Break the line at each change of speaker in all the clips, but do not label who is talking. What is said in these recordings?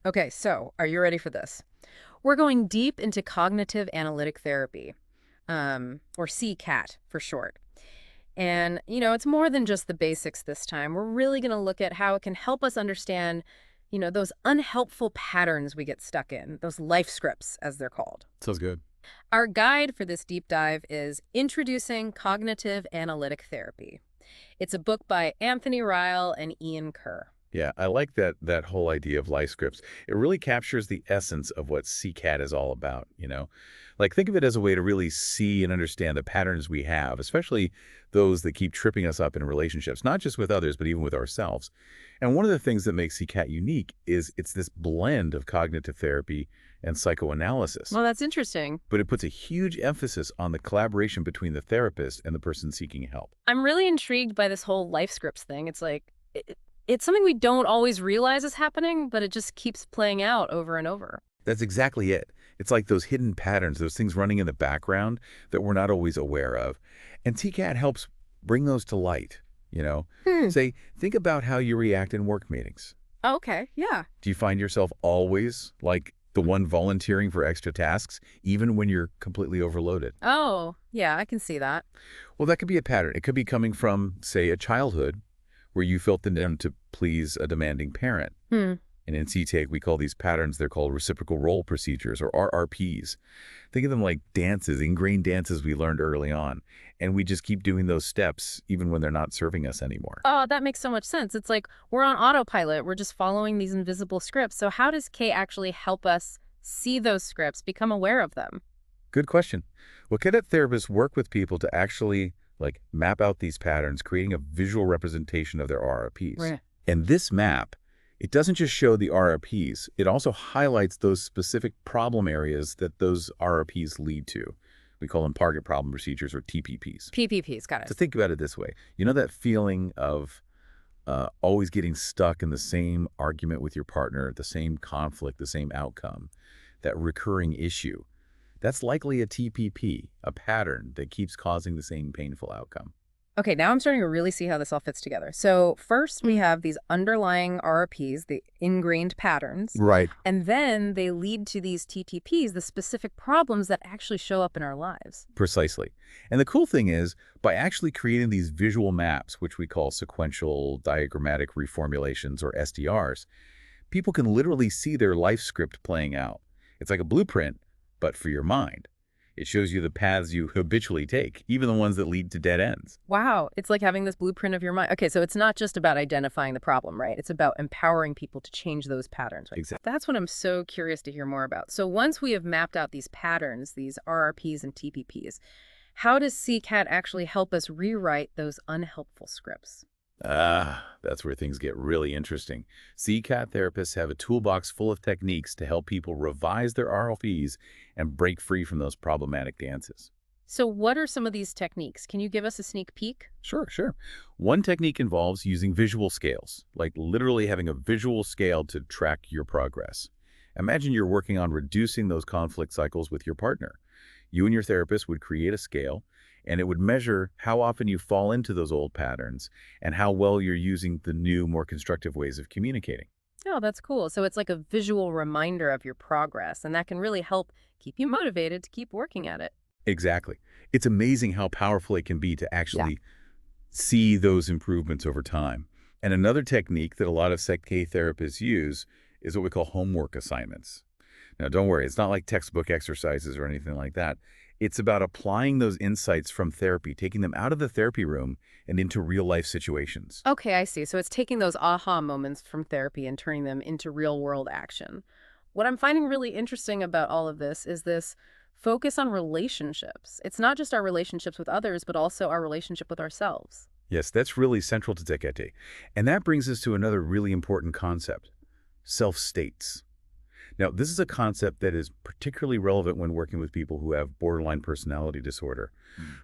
Okay, so are you ready for this? We're going deep into cognitive analytic therapy, or CCAT for short. And, it's more than just the basics this time. We're really going to look at how it can help us understand, those unhelpful patterns we get stuck in, those life scripts, as they're called.
Sounds good.
Our guide for this deep dive is Introducing Cognitive Analytic Therapy. It's a book by Anthony Ryle and Ian Kerr.
Yeah, I like that whole idea of life scripts. It really captures the essence of what CCAT is all about. Like think of it as a way to really see and understand the patterns we have, especially those that keep tripping us up in relationships, not just with others, but even with ourselves. And one of the things that makes CCAT unique is it's this blend of cognitive therapy and psychoanalysis.
Well, that's interesting.
But it puts a huge emphasis on the collaboration between the therapist and the person seeking help.
I'm really intrigued by this whole life scripts thing. It's like, it's something we don't always realize is happening, but it just keeps playing out over and over.
That's exactly it. It's like those hidden patterns, those things running in the background that we're not always aware of. And TCAT helps bring those to light.
Hmm.
Say, think about how you react in work meetings.
Oh, okay. Yeah.
Do you find yourself always like the one volunteering for extra tasks, even when you're completely overloaded?
Oh, yeah, I can see that.
Well, that could be a pattern. It could be coming from, say, a childhood where you felt the need to please a demanding parent.
Hmm.
And in CTAG, we call these patterns, they're called reciprocal role procedures, or RRPs. Think of them like dances, ingrained dances we learned early on. And we just keep doing those steps even when they're not serving us anymore.
Oh, that makes so much sense. It's like we're on autopilot. We're just following these invisible scripts. So how does K actually help us see those scripts, become aware of them?
Good question. Well, cadet therapists work with people to actually map out these patterns, creating a visual representation of their RRPs.
Right.
And this map, it doesn't just show the RRPs, it also highlights those specific problem areas that those RRPs lead to. We call them target problem procedures, or TPPs.
PPPs, got
So
it.
think about it this way. You know that feeling of always getting stuck in the same argument with your partner, the same conflict, the same outcome, that recurring issue? That's likely a TPP, a pattern that keeps causing the same painful outcome.
Okay, now I'm starting to really see how this all fits together. So first we have these underlying RRPs, the ingrained patterns,
Right.
and then they lead to these TTPs, the specific problems that actually show up in our lives.
Precisely. And the cool thing is, by actually creating these visual maps, which we call sequential diagrammatic reformulations, or SDRs, people can literally see their life script playing out. It's like a blueprint, but for your mind. It shows you the paths you habitually take, even the ones that lead to dead ends.
Wow, it's like having this blueprint of your mind. Okay, so it's not just about identifying the problem, right? It's about empowering people to change those patterns. Right?
Exactly.
That's what I'm so curious to hear more about. So once we have mapped out these patterns, these RRPs and TPPs, how does CCAT actually help us rewrite those unhelpful scripts?
That's where things get really interesting. CCAT therapists have a toolbox full of techniques to help people revise their RLPs and break free from those problematic dances.
So what are some of these techniques? Can you give us a sneak peek?
Sure. One technique involves using visual scales, like literally having a visual scale to track your progress. Imagine you're working on reducing those conflict cycles with your partner. You and your therapist would create a scale, and it would measure how often you fall into those old patterns and how well you're using the new, more constructive ways of communicating.
Oh, that's cool. So it's like a visual reminder of your progress, and that can really help keep you motivated to keep working at it.
Exactly. It's amazing how powerful it can be to
Yeah.
actually see those improvements over time. And another technique that a lot of Psych-K therapists use is what we call homework assignments. Now, don't worry, it's not like textbook exercises or anything like that. It's about applying those insights from therapy, taking them out of the therapy room and into real-life situations.
Okay, I see. So it's taking those aha moments from therapy and turning them into real-world action. What I'm finding really interesting about all of this is this focus on relationships. It's not just our relationships with others, but also our relationship with ourselves.
Yes, that's really central to Tekete. And that brings us to another really important concept, self-states. Now, this is a concept that is particularly relevant when working with people who have borderline personality disorder.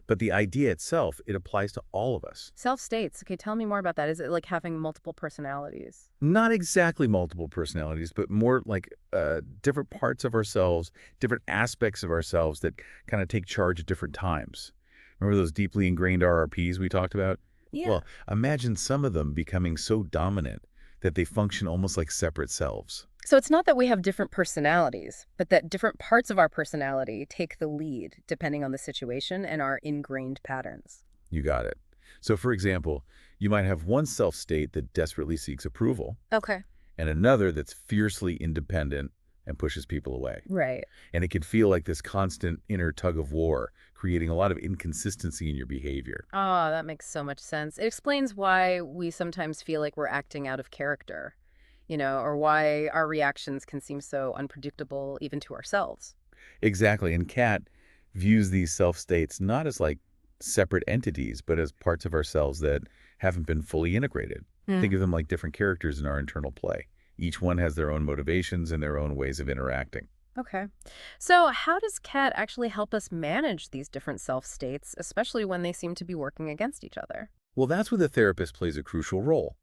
But the idea itself, it applies to all of us.
Self-states. Okay, tell me more about that. Is it like having multiple personalities?
Not exactly multiple personalities, but more like different parts of ourselves, different aspects of ourselves that kind of take charge at different times. Remember those deeply ingrained RRPs we talked about?
Yeah.
Well, imagine some of them becoming so dominant that they function almost like separate selves.
So it's not that we have different personalities, but that different parts of our personality take the lead depending on the situation and our ingrained patterns.
You got it. So, for example, you might have one self-state that desperately seeks approval
Okay.
and another that's fiercely independent and pushes people away.
Right.
And it can feel like this constant inner tug of war, creating a lot of inconsistency in your behavior.
Oh, that makes so much sense. It explains why we sometimes feel like we're acting out of character, or why our reactions can seem so unpredictable even to ourselves.
Exactly. And Kat views these self-states not as like separate entities, but as parts of ourselves that haven't been fully integrated.
Hmm.
Think of them like different characters in our internal play. Each one has their own motivations and their own ways of interacting.
Okay. So how does CAT actually help us manage these different self states, especially when they seem to be working against each other?
Well, that's where the therapist plays a crucial role.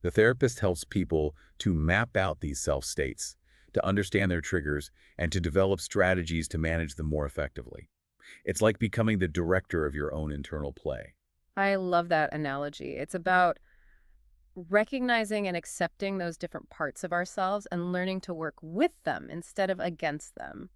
The therapist helps people to map out these self-states, to understand their triggers, and to develop strategies to manage them more effectively. It's like becoming the director of your own internal play.
I love that analogy. It's about recognizing and accepting those different parts of ourselves and learning to work with them instead of against them.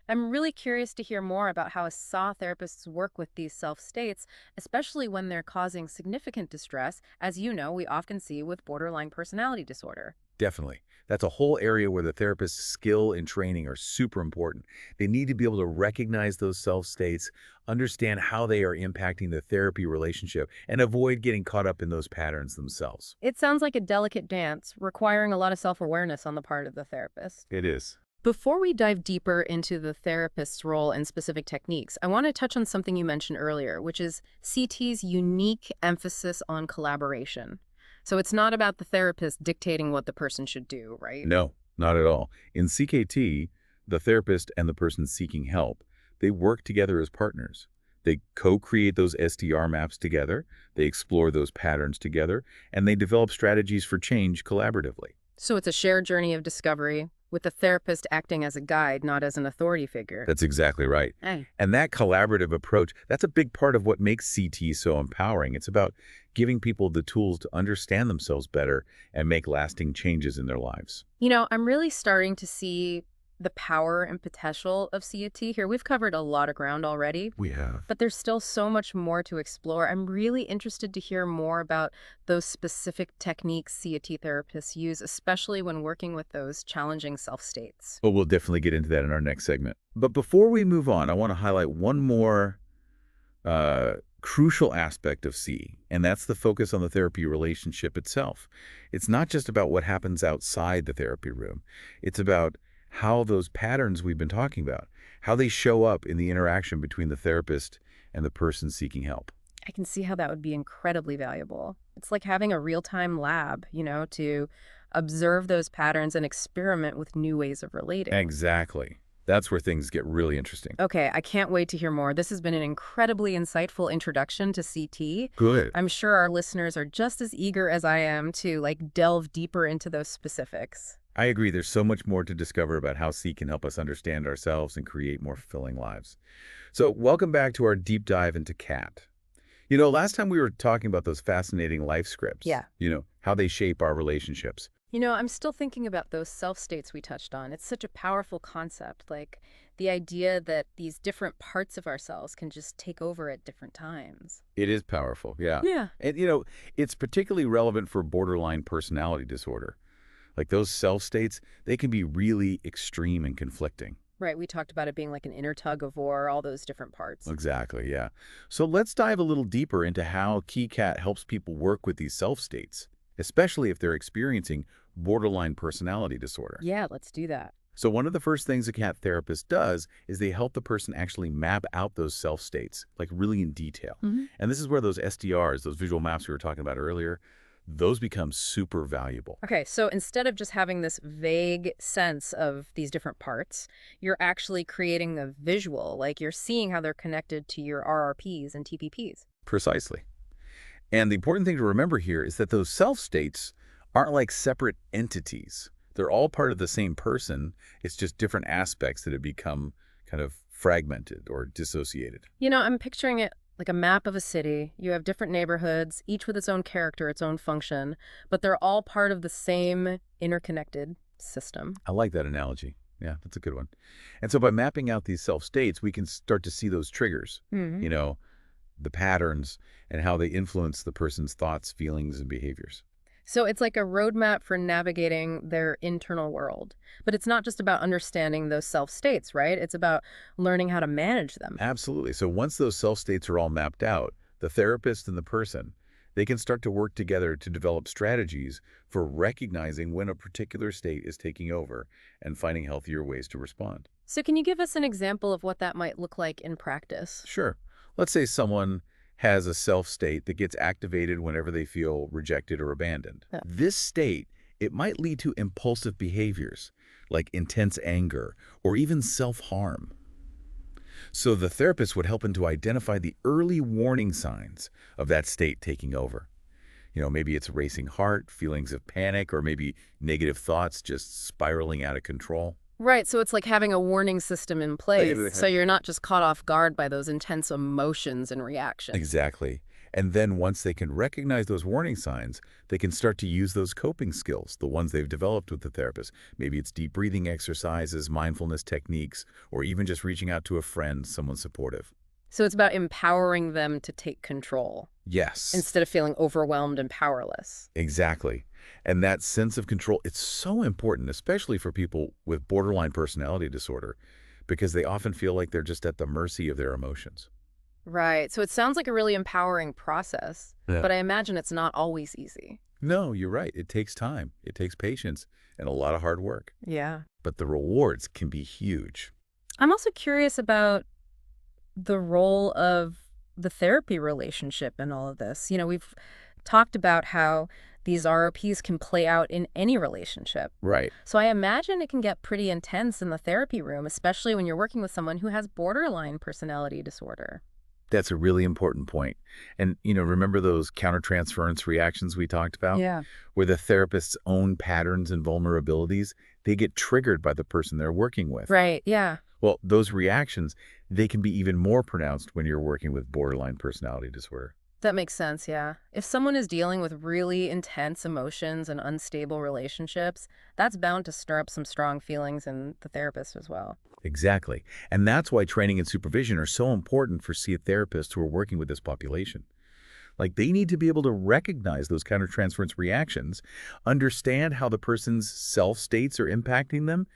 I'm really curious to hear more about how SAW therapists work with these self states, especially when they're causing significant distress, as you know, we often see with borderline personality disorder.
Definitely. That's a whole area where the therapist's skill and training are super important. They need to be able to recognize those self-states, understand how they are impacting the therapy relationship, and avoid getting caught up in those patterns themselves.
It sounds like a delicate dance, requiring a lot of self awareness on the part of the therapist.
It is.
Before we dive deeper into the therapist's role and specific techniques, I want to touch on something you mentioned earlier, which is CT's unique emphasis on collaboration. So it's not about the therapist dictating what the person should do, right?
No, not at all. In CKT, the therapist and the person seeking help, they work together as partners. They co-create those SDR maps together, they explore those patterns together, and they develop strategies for change collaboratively.
So it's a shared journey of discovery, with the therapist acting as a guide, not as an authority figure.
That's exactly right.
Hey.
And that collaborative approach, that's a big part of what makes CT so empowering. It's about giving people the tools to understand themselves better and make lasting changes in their lives.
I'm really starting to see the power and potential of CUT here. We've covered a lot of ground already,
We have.
but there's still so much more to explore. I'm really interested to hear more about those specific techniques CUT therapists use, especially when working with those challenging self-states.
But we'll definitely get into that in our next segment. But before we move on, I want to highlight one more crucial aspect of C, and that's the focus on the therapy relationship itself. It's not just about what happens outside the therapy room. It's about how those patterns we've been talking about, how they show up in the interaction between the therapist and the person seeking help.
I can see how that would be incredibly valuable. It's like having a real-time lab, to observe those patterns and experiment with new ways of relating.
Exactly. That's where things get really interesting.
Okay, I can't wait to hear more. This has been an incredibly insightful introduction to CT.
Good.
I'm sure our listeners are just as eager as I am to delve deeper into those specifics.
I agree. There's so much more to discover about how C can help us understand ourselves and create more fulfilling lives. So welcome back to our deep dive into CAT. Last time we were talking about those fascinating life scripts.
Yeah.
How they shape our relationships.
I'm still thinking about those self-states we touched on. It's such a powerful concept, like the idea that these different parts of ourselves can just take over at different times.
It is powerful, yeah.
Yeah.
And, it's particularly relevant for borderline personality disorder. Like those self-states, they can be really extreme and conflicting.
Right, we talked about it being like an inner tug of war, all those different parts.
Exactly, yeah. So let's dive a little deeper into how KeyCat helps people work with these self-states, especially if they're experiencing borderline personality disorder.
Yeah, let's do that.
So one of the first things a cat therapist does is they help the person actually map out those self-states, like really in detail. And this is where those SDRs, those visual maps we were talking about earlier, those become super valuable.
Okay, so instead of just having this vague sense of these different parts, you're actually creating a visual, like you're seeing how they're connected to your RRPs and TPPs.
Precisely. And the important thing to remember here is that those self-states aren't like separate entities. They're all part of the same person. It's just different aspects that have become kind of fragmented or dissociated.
I'm picturing it like a map of a city. You have different neighborhoods, each with its own character, its own function, but they're all part of the same interconnected system.
I like that analogy. Yeah, that's a good one. And so by mapping out these self-states, we can start to see those triggers,
Hmm.
you know, the patterns and how they influence the person's thoughts, feelings, and behaviors.
So it's like a roadmap for navigating their internal world. But it's not just about understanding those self states, right? It's about learning how to manage them.
Absolutely. So once those self-states are all mapped out, the therapist and the person, they can start to work together to develop strategies for recognizing when a particular state is taking over and finding healthier ways to respond.
So, can you give us an example of what that might look like in practice?
Sure. Let's say someone has a self-state that gets activated whenever they feel rejected or abandoned.
Yeah.
This state, it might lead to impulsive behaviors like intense anger or even self-harm. So the therapist would help them to identify the early warning signs of that state taking over. Maybe it's a racing heart, feelings of panic, or maybe negative thoughts just spiraling out of control.
Right, so it's like having a warning system in place, so you're not just caught off guard by those intense emotions and reactions.
Exactly. And then once they can recognize those warning signs, they can start to use those coping skills, the ones they've developed with the therapist. Maybe it's deep breathing exercises, mindfulness techniques, or even just reaching out to a friend, someone supportive.
So it's about empowering them to take control
Yes,
instead of feeling overwhelmed and powerless.
exactly. And that sense of control, it's so important, especially for people with borderline personality disorder, because they often feel like they're just at the mercy of their emotions.
Right, so it sounds like a really empowering process,
Yeah.
but I imagine it's not always easy.
No, you're right. It takes time. It takes patience and a lot of hard work.
Yeah.
But the rewards can be huge.
I'm also curious about the role of the therapy relationship in all of this. We've talked about how these ROPs can play out in any relationship.
Right.
So I imagine it can get pretty intense in the therapy room, especially when you're working with someone who has borderline personality disorder.
That's a really important point. And, remember those countertransference reactions we talked about?
Yeah.
Where the therapist's own patterns and vulnerabilities, they get triggered by the person they're working with.
Right, yeah.
Well, those reactions, they can be even more pronounced when you're working with borderline personality disorder.
That makes sense, yeah. If someone is dealing with really intense emotions and unstable relationships, that's bound to stir up some strong feelings in the therapist as well.
Exactly. And that's why training and supervision are so important for CA therapists who are working with this population. Like, they need to be able to recognize those countertransference reactions, understand how the person's self states are impacting them,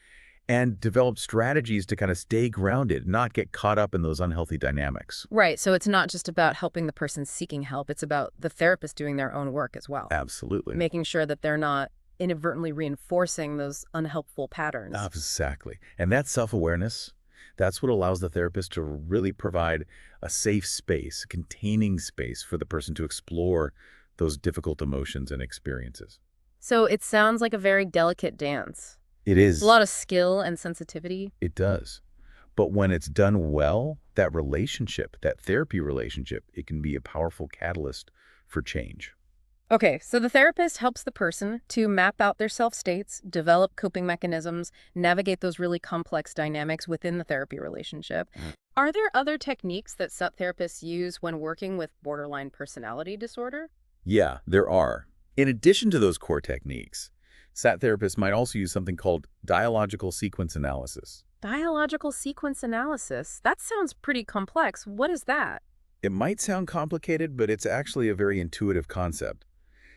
and develop strategies to kind of stay grounded, not get caught up in those unhealthy dynamics.
Right, so it's not just about helping the person seeking help, it's about the therapist doing their own work as well,
Absolutely.
making sure that they're not inadvertently reinforcing those unhelpful patterns.
Exactly. And that self-awareness, that's what allows the therapist to really provide a safe space, a containing space for the person to explore those difficult emotions and experiences.
So it sounds like a very delicate dance.
It
It's a
is.
lot of skill and sensitivity.
It does. But when it's done well, that relationship, that therapy relationship, it can be a powerful catalyst for change.
Okay, so the therapist helps the person to map out their self states, develop coping mechanisms, navigate those really complex dynamics within the therapy relationship. Are there other techniques that SUT therapists use when working with borderline personality disorder?
Yeah, there are. In addition to those core techniques, SAT therapists might also use something called dialogical sequence analysis.
Dialogical sequence analysis. That sounds pretty complex. What is that?
It might sound complicated, but it's actually a very intuitive concept.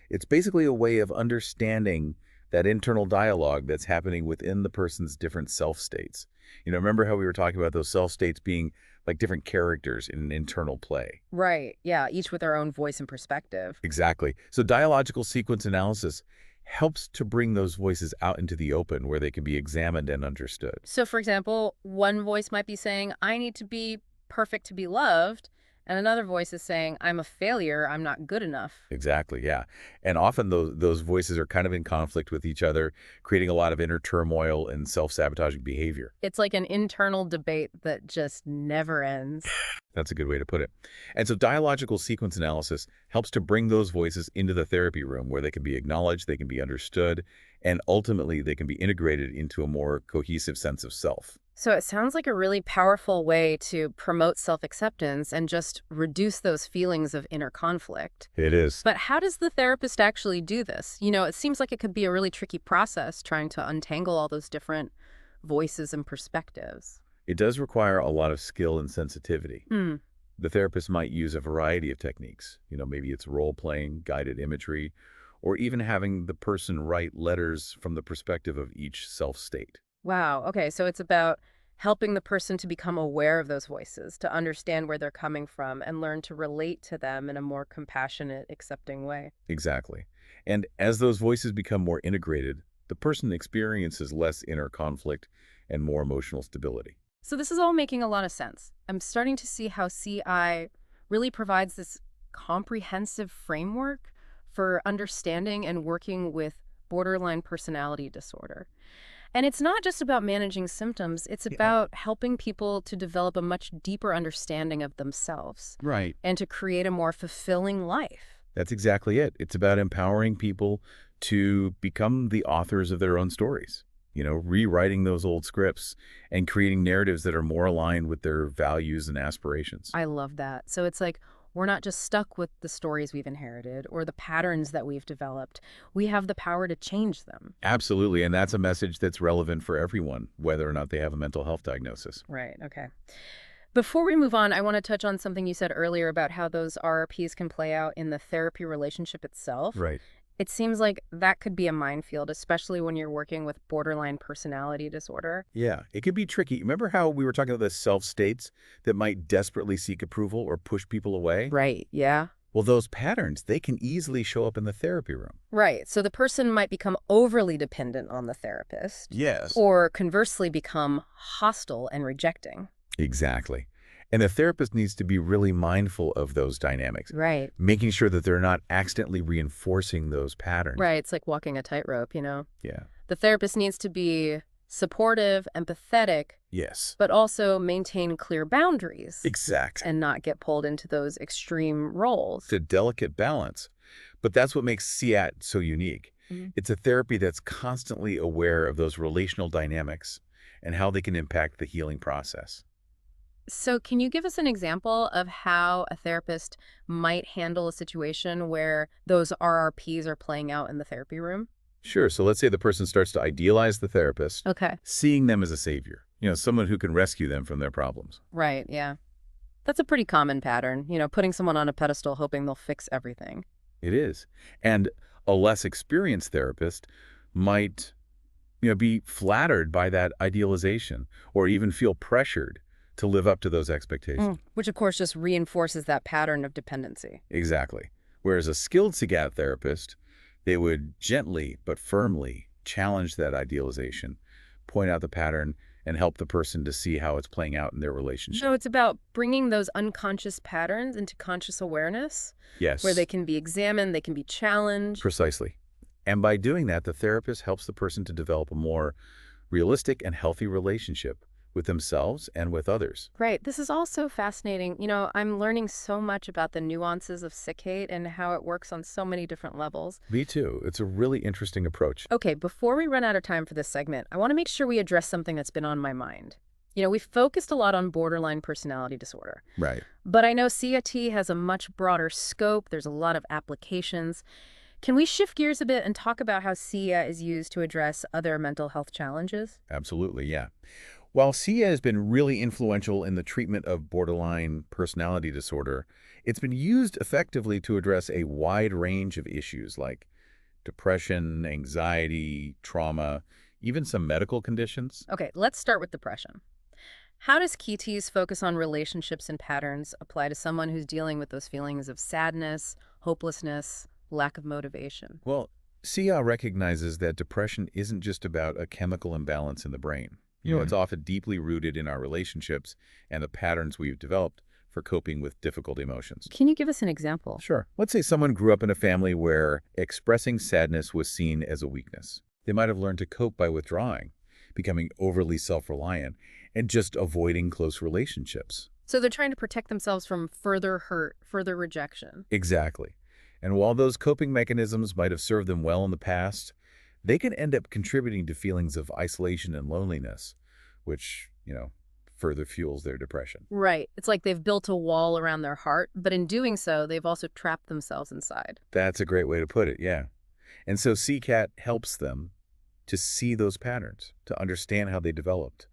It's basically a way of understanding that internal dialogue that's happening within the person's different self states. Remember how we were talking about those self states being like different characters in an internal play?
Right, yeah, each with their own voice and perspective.
Exactly. So dialogical sequence analysis helps to bring those voices out into the open where they can be examined and understood.
So, for example, one voice might be saying, I need to be perfect to be loved. And another voice is saying, I'm a failure, I'm not good enough.
Exactly, yeah. And often those voices are kind of in conflict with each other, creating a lot of inner turmoil and self-sabotaging behavior.
It's like an internal debate that just never ends.
That's a good way to put it. And so dialogical sequence analysis helps to bring those voices into the therapy room where they can be acknowledged, they can be understood, and ultimately they can be integrated into a more cohesive sense of self.
So it sounds like a really powerful way to promote self-acceptance and just reduce those feelings of inner conflict.
It is.
But how does the therapist actually do this? It seems like it could be a really tricky process trying to untangle all those different voices and perspectives.
It does require a lot of skill and sensitivity.
Hmm.
The therapist might use a variety of techniques. Maybe it's role-playing, guided imagery, or even having the person write letters from the perspective of each self-state.
Wow. Okay. So it's about helping the person to become aware of those voices, to understand where they're coming from, and learn to relate to them in a more compassionate, accepting way.
Exactly. And as those voices become more integrated, the person experiences less inner conflict and more emotional stability.
So this is all making a lot of sense. I'm starting to see how CI really provides this comprehensive framework for understanding and working with borderline personality disorder. And it's not just about managing symptoms, it's
Yeah.
about helping people to develop a much deeper understanding of themselves
Right.
and to create a more fulfilling life.
That's exactly it. It's about empowering people to become the authors of their own stories. Rewriting those old scripts and creating narratives that are more aligned with their values and aspirations.
I love that. So it's like we're not just stuck with the stories we've inherited or the patterns that we've developed. We have the power to change them.
Absolutely. And that's a message that's relevant for everyone, whether or not they have a mental health diagnosis.
Right. Okay. Before we move on, I want to touch on something you said earlier about how those RRPs can play out in the therapy relationship itself.
Right.
It seems like that could be a minefield, especially when you're working with borderline personality disorder.
Yeah, it could be tricky. Remember how we were talking about the self-states that might desperately seek approval or push people away?
Right. Yeah.
Well, those patterns, they can easily show up in the therapy room.
Right. So the person might become overly dependent on the therapist,
Yes.
or conversely become hostile and rejecting.
Exactly. And the therapist needs to be really mindful of those dynamics,
Right.
making sure that they're not accidentally reinforcing those patterns.
Right. It's like walking a tightrope.
Yeah.
The therapist needs to be supportive, empathetic,
Yes.
but also maintain clear boundaries
Exactly.
and not get pulled into those extreme roles.
It's a delicate balance. But that's what makes CIAT so unique.
Mhm.
It's a therapy that's constantly aware of those relational dynamics and how they can impact the healing process.
So, can you give us an example of how a therapist might handle a situation where those RRPs are playing out in the therapy room?
Sure, so let's say the person starts to idealize the therapist,
Okay.
seeing them as a savior, someone who can rescue them from their problems.
Right. Yeah. That's a pretty common pattern, putting someone on a pedestal hoping they'll fix everything.
It is. And a less experienced therapist might, be flattered by that idealization or even feel pressured to live up to those expectations.
Which, of course, just reinforces that pattern of dependency.
Exactly. Whereas a skilled CGAT therapist, they would gently but firmly challenge that idealization, point out the pattern, and help the person to see how it's playing out in their relationship.
So, it's about bringing those unconscious patterns into conscious awareness
Yes,
where they can be examined, they can be challenged.
precisely. And by doing that, the therapist helps the person to develop a more realistic and healthy relationship with themselves and with others.
Right. This is all so fascinating. I'm learning so much about the nuances of sick hate and how it works on so many different levels.
Me too. It's a really interesting approach.
Okay, before we run out of time for this segment, I want to make sure we address something that's been on my mind. We've focused a lot on borderline personality disorder,
Right.
but I know CIT has a much broader scope. There's a lot of applications. Can we shift gears a bit and talk about how SIA is used to address other mental health challenges?
Absolutely, yeah. While SIA has been really influential in the treatment of borderline personality disorder, it's been used effectively to address a wide range of issues like depression, anxiety, trauma, even some medical conditions.
Okay, let's start with depression. How does KIT's focus on relationships and patterns apply to someone who's dealing with those feelings of sadness, hopelessness, lack of motivation?
Well, SIA recognizes that depression isn't just about a chemical imbalance in the brain. It's often deeply rooted in our relationships and the patterns we've developed for coping with difficult emotions.
Can you give us an example?
Sure. Let's say someone grew up in a family where expressing sadness was seen as a weakness. They might have learned to cope by withdrawing, becoming overly self-reliant, and just avoiding close relationships.
So they're trying to protect themselves from further hurt, further rejection.
Exactly. And while those coping mechanisms might have served them well in the past, they can end up contributing to feelings of isolation and loneliness, which, further fuels their depression.
Right. It's like they've built a wall around their heart, but in doing so, they've also trapped themselves inside.
That's a great way to put it, yeah. And so CCAT helps them to see those patterns, to understand how they developed,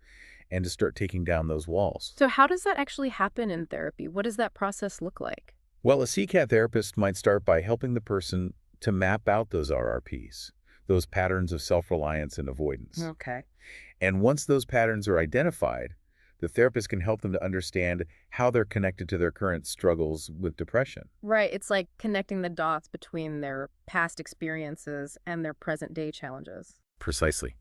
and to start taking down those walls.
So how does that actually happen in therapy? What does that process look like?
Well, a CCAT therapist might start by helping the person to map out those RRPs, those patterns of self-reliance and avoidance.
Okay.
And once those patterns are identified, the therapist can help them to understand how they're connected to their current struggles with depression.
Right. It's like connecting the dots between their past experiences and their present day challenges.
Precisely.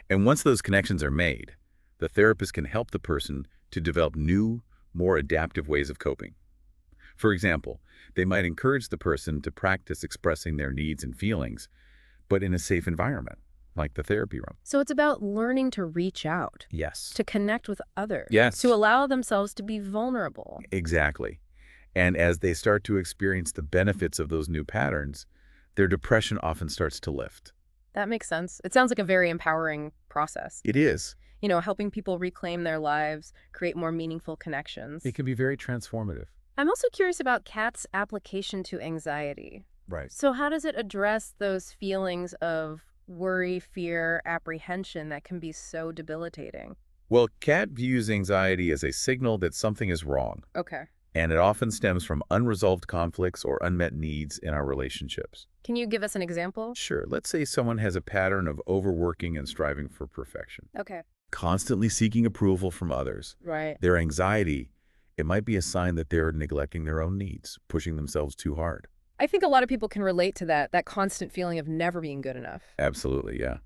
And once those connections are made, the therapist can help the person to develop new, more adaptive ways of coping. For example, they might encourage the person to practice expressing their needs and feelings, but in a safe environment, like the therapy room.
So it's about learning to reach out,
Yes.
to connect with others,
Yes.
to allow themselves to be vulnerable.
Exactly. And as they start to experience the benefits of those new patterns, their depression often starts to lift.
That makes sense. It sounds like a very empowering process.
It is.
Helping people reclaim their lives, create more meaningful connections.
It can be very transformative.
I'm also curious about CAT's application to anxiety.
Right.
So how does it address those feelings of worry, fear, apprehension that can be so debilitating?
Well, CAT views anxiety as a signal that something is wrong,
Okay.
and it often stems from unresolved conflicts or unmet needs in our relationships.
Can you give us an example?
Sure, let's say someone has a pattern of overworking and striving for perfection,
Okay.
constantly seeking approval from others.
Right.
Their anxiety, it might be a sign that they're neglecting their own needs, pushing themselves too hard.
I think a lot of people can relate to that constant feeling of never being good enough.
Absolutely, yeah.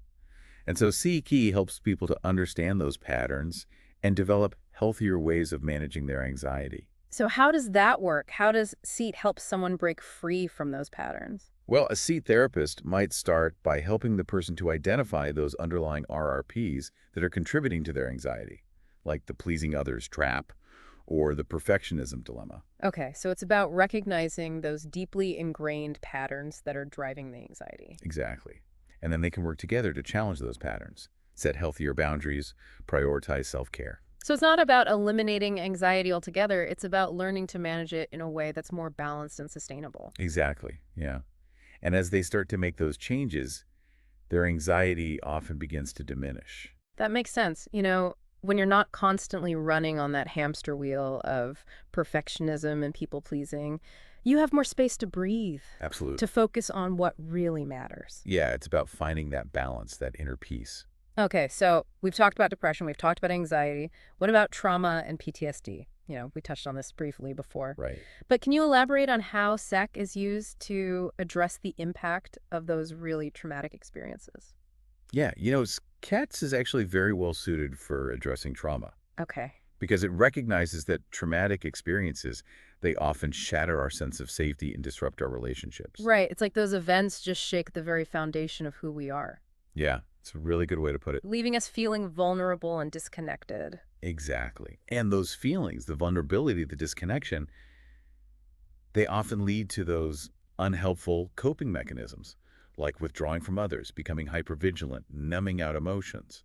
And so C-Key helps people to understand those patterns and develop healthier ways of managing their anxiety.
So how does that work? How does SEAT help someone break free from those patterns?
Well, a C therapist might start by helping the person to identify those underlying RRPs that are contributing to their anxiety, like the pleasing others trap or the perfectionism dilemma.
Okay, so it's about recognizing those deeply ingrained patterns that are driving the anxiety.
Exactly. And then they can work together to challenge those patterns, set healthier boundaries, prioritize self-care.
So it's not about eliminating anxiety altogether, it's about learning to manage it in a way that's more balanced and sustainable.
Exactly, yeah. And as they start to make those changes, their anxiety often begins to diminish.
That makes sense. When you're not constantly running on that hamster wheel of perfectionism and people-pleasing, you have more space to breathe,
Absolutely.
to focus on what really matters.
Yeah, it's about finding that balance, that inner peace.
Okay, so we've talked about depression, we've talked about anxiety. What about trauma and PTSD? We touched on this briefly before.
Right.
But can you elaborate on how SEC is used to address the impact of those really traumatic experiences?
Yeah, CATS is actually very well suited for addressing trauma
Okay.
because it recognizes that traumatic experiences, they often shatter our sense of safety and disrupt our relationships.
Right. It's like those events just shake the very foundation of who we are,
Yeah, it's a really good way to put it.
leaving us feeling vulnerable and disconnected.
Exactly. And those feelings, the vulnerability, the disconnection, they often lead to those unhelpful coping mechanisms, like withdrawing from others, becoming hypervigilant, numbing out emotions.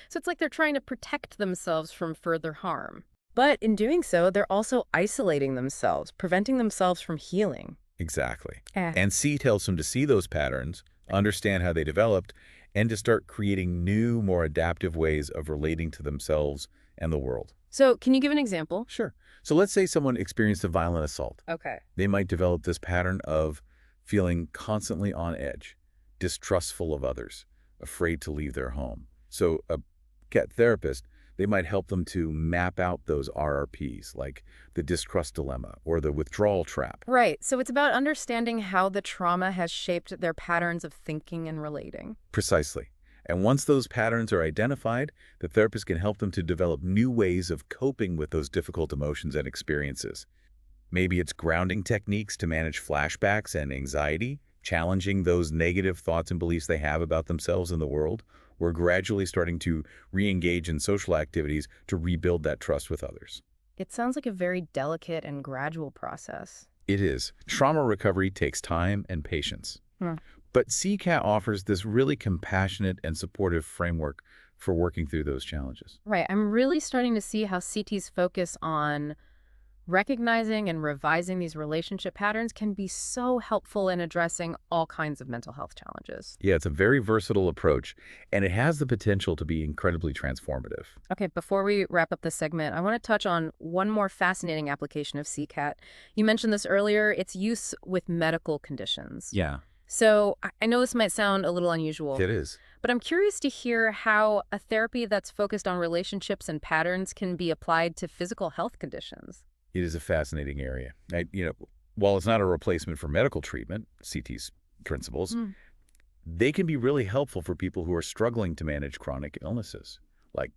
So it's like they're trying to protect themselves from further harm. But in doing so, they're also isolating themselves, preventing themselves from healing.
Exactly.
Eh.
And C tells them to see those patterns, understand how they developed, and to start creating new, more adaptive ways of relating to themselves and the world.
So can you give an example?
Sure. So let's say someone experienced a violent assault.
Okay.
They might develop this pattern of feeling constantly on edge, distrustful of others, afraid to leave their home. So a CAT therapist, they might help them to map out those RRPs, like the distrust dilemma or the withdrawal trap.
Right. So it's about understanding how the trauma has shaped their patterns of thinking and relating.
Precisely. And once those patterns are identified, the therapist can help them to develop new ways of coping with those difficult emotions and experiences. Maybe it's grounding techniques to manage flashbacks and anxiety, challenging those negative thoughts and beliefs they have about themselves and the world, or gradually starting to re-engage in social activities to rebuild that trust with others.
It sounds like a very delicate and gradual process.
It is. Trauma recovery takes time and patience.
Hmm.
But CCAT offers this really compassionate and supportive framework for working through those challenges.
Right. I'm really starting to see how CT's focus on recognizing and revising these relationship patterns can be so helpful in addressing all kinds of mental health challenges.
Yeah, it's a very versatile approach, and it has the potential to be incredibly transformative.
Okay, before we wrap up this segment, I want to touch on one more fascinating application of CCAT. You mentioned this earlier, its use with medical conditions.
Yeah,
So I know this might sound a little unusual,
it is.
but I'm curious to hear how a therapy that's focused on relationships and patterns can be applied to physical health conditions.
It is a fascinating area. While it's not a replacement for medical treatment, CT's principles,
Mm,
they can be really helpful for people who are struggling to manage chronic illnesses like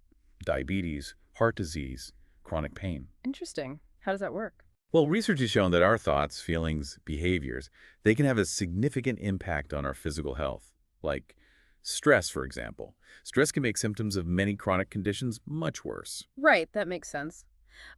diabetes, heart disease, chronic pain.
interesting. How does that work?
Well, research has shown that our thoughts, feelings, behaviors, they can have a significant impact on our physical health. Like stress, for example. Stress can make symptoms of many chronic conditions much worse.
Right, that makes sense.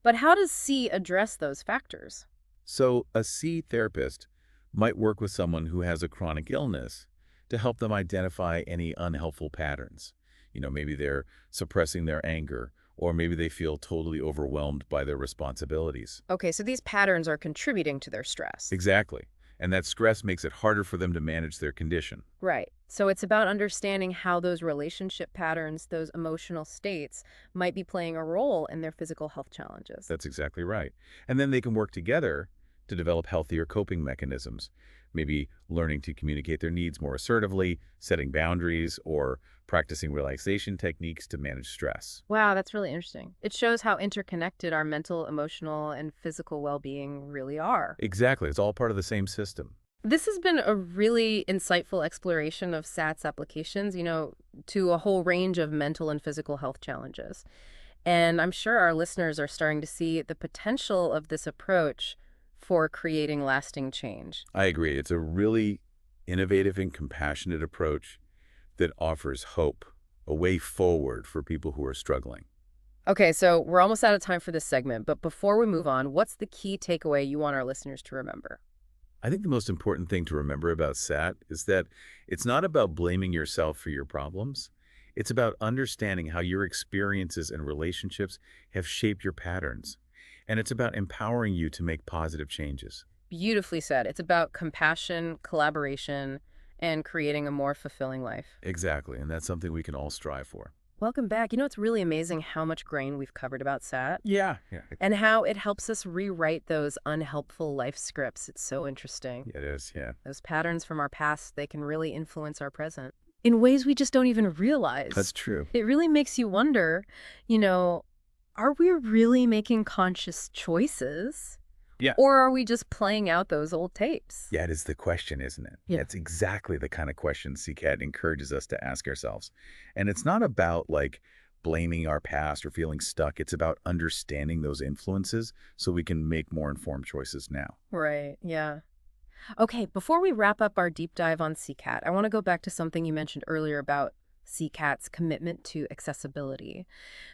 But how does C address those factors?
So a C therapist might work with someone who has a chronic illness to help them identify any unhelpful patterns. Maybe they're suppressing their anger, or maybe they feel totally overwhelmed by their responsibilities.
Okay, so these patterns are contributing to their stress.
Exactly. And that stress makes it harder for them to manage their condition.
Right. So it's about understanding how those relationship patterns, those emotional states, might be playing a role in their physical health challenges.
That's exactly right. And then they can work together to develop healthier coping mechanisms, maybe learning to communicate their needs more assertively, setting boundaries, or practicing relaxation techniques to manage stress.
Wow, that's really interesting. It shows how interconnected our mental, emotional, and physical well-being really are.
Exactly. It's all part of the same system.
This has been a really insightful exploration of SAT's applications, to a whole range of mental and physical health challenges. And I'm sure our listeners are starting to see the potential of this approach for creating lasting change.
I agree. It's a really innovative and compassionate approach that offers hope, a way forward for people who are struggling.
Okay, so we're almost out of time for this segment, but before we move on, what's the key takeaway you want our listeners to remember?
I think the most important thing to remember about SAT is that it's not about blaming yourself for your problems. It's about understanding how your experiences and relationships have shaped your patterns. And it's about empowering you to make positive changes.
Beautifully said. It's about compassion, collaboration, and creating a more fulfilling life.
Exactly, and that's something we can all strive for.
Welcome back. It's really amazing how much grain we've covered about SAT
Yeah.
and how it helps us rewrite those unhelpful life scripts. It's so interesting.
It is, yeah.
Those patterns from our past, they can really influence our present in ways we just don't even realize.
That's true.
It really makes you wonder, you know, are we really making conscious choices?
Yeah.
Or are we just playing out those old tapes?
Yeah, it is the question, isn't it?
Yeah.
It's exactly the kind of question CCAT encourages us to ask ourselves. And it's not about blaming our past or feeling stuck. It's about understanding those influences so we can make more informed choices now.
Right, yeah. Okay, before we wrap up our deep dive on CCAT, I want to go back to something you mentioned earlier about CCAT's commitment to accessibility.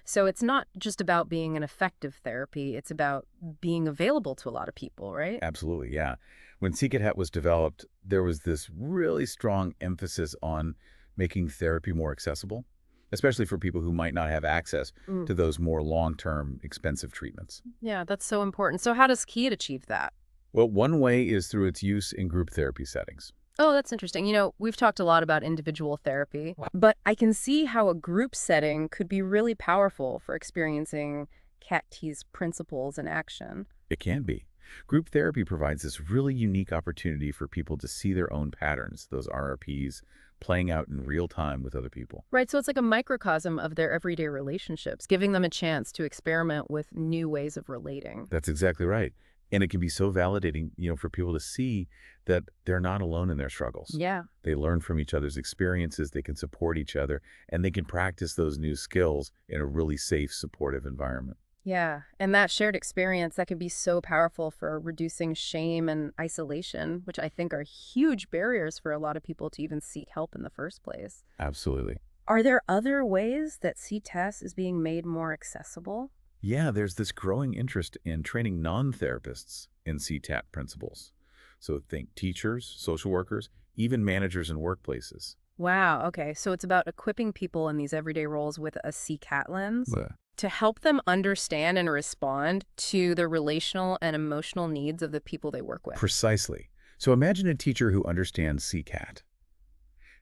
So it's not just about being an effective therapy, it's about being available to a lot of people, right?
Absolutely, yeah. When CCAT was developed, there was this really strong emphasis on making therapy more accessible, especially for people who might not have access
Mm.
to those more long-term expensive treatments.
Yeah, that's so important. So how does KIAT achieve that?
Well, one way is through its use in group therapy settings.
Oh, that's interesting. We've talked a lot about individual therapy, but I can see how a group setting could be really powerful for experiencing CAT-T's principles in action.
It can be. Group therapy provides this really unique opportunity for people to see their own patterns, those RRPs, playing out in real time with other people.
Right, so it's like a microcosm of their everyday relationships, giving them a chance to experiment with new ways of relating.
That's exactly right. And it can be so validating, for people to see that they're not alone in their struggles.
Yeah.
They learn from each other's experiences, they can support each other, and they can practice those new skills in a really safe, supportive environment.
Yeah, and that shared experience, that could be so powerful for reducing shame and isolation, which I think are huge barriers for a lot of people to even seek help in the first place.
Absolutely.
Are there other ways that CTES is being made more accessible?
Yeah, there's this growing interest in training non-therapists in CTAT principles. So think teachers, social workers, even managers in workplaces.
Wow, okay. So it's about equipping people in these everyday roles with a CCAT lens
Yeah.
to help them understand and respond to the relational and emotional needs of the people they work with.
Precisely. So imagine a teacher who understands CCAT.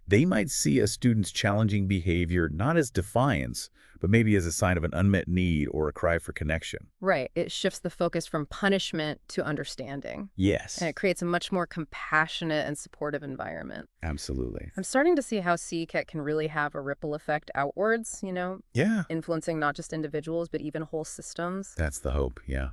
They might see a student's challenging behavior not as defiance, but maybe as a sign of an unmet need or a cry for connection.
Right. It shifts the focus from punishment to understanding. And
Yes,
it creates a much more compassionate and supportive environment.
absolutely.
I'm starting to see how CCAT can really have a ripple effect outwards,
Yeah,
influencing not just individuals, but even whole systems.
that's the hope, yeah.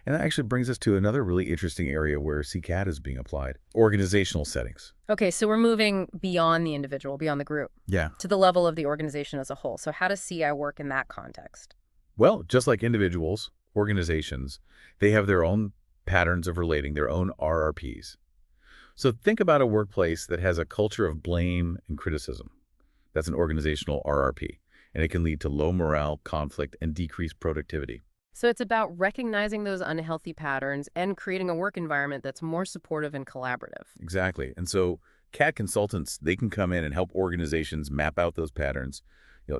And that actually brings us to another really interesting area where CCAT is being applied, organizational settings.
Okay, so we're moving beyond the individual, beyond the group,
Yeah.
to the level of the organization as a whole. So how does CI work in that context?
Well, just like individuals, organizations, they have their own patterns of relating, their own RRPs. So think about a workplace that has a culture of blame and criticism. That's an organizational RRP, and it can lead to low morale, conflict, and decreased productivity.
So it's about recognizing those unhealthy patterns and creating a work environment that's more supportive and collaborative.
Exactly. And so CAT consultants, they can come in and help organizations map out those patterns,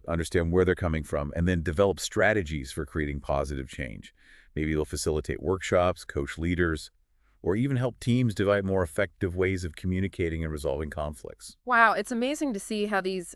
understand where they're coming from, and then develop strategies for creating positive change. Maybe they'll facilitate workshops, coach leaders, or even help teams devise more effective ways of communicating and resolving conflicts.
Wow, it's amazing to see how these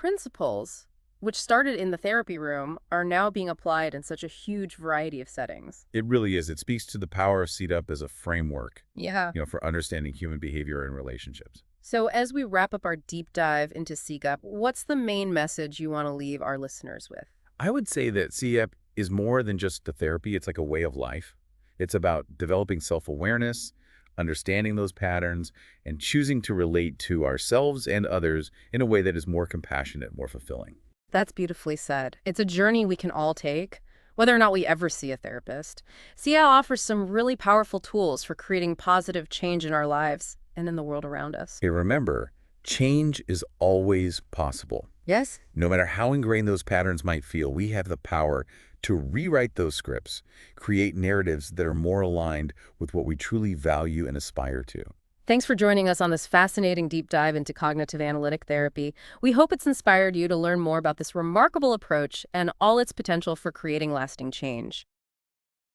principles, which started in the therapy room, are now being applied in such a huge variety of settings.
It really is. It speaks to the power of CEDUP as a framework,
Yeah.
for understanding human behavior and relationships.
So as we wrap up our deep dive into CGUP, what's the main message you want to leave our listeners with?
I would say that CEP is more than just a therapy. It's like a way of life. It's about developing self-awareness, understanding those patterns, and choosing to relate to ourselves and others in a way that is more compassionate, more fulfilling.
That's beautifully said. It's a journey we can all take, whether or not we ever see a therapist. CL offers some really powerful tools for creating positive change in our lives and in the world around us.
Okay, remember, change is always possible.
Yes?
No matter how ingrained those patterns might feel, we have the power to rewrite those scripts, create narratives that are more aligned with what we truly value and aspire to.
Thanks for joining us on this fascinating deep dive into cognitive analytic therapy. We hope it's inspired you to learn more about this remarkable approach and all its potential for creating lasting change.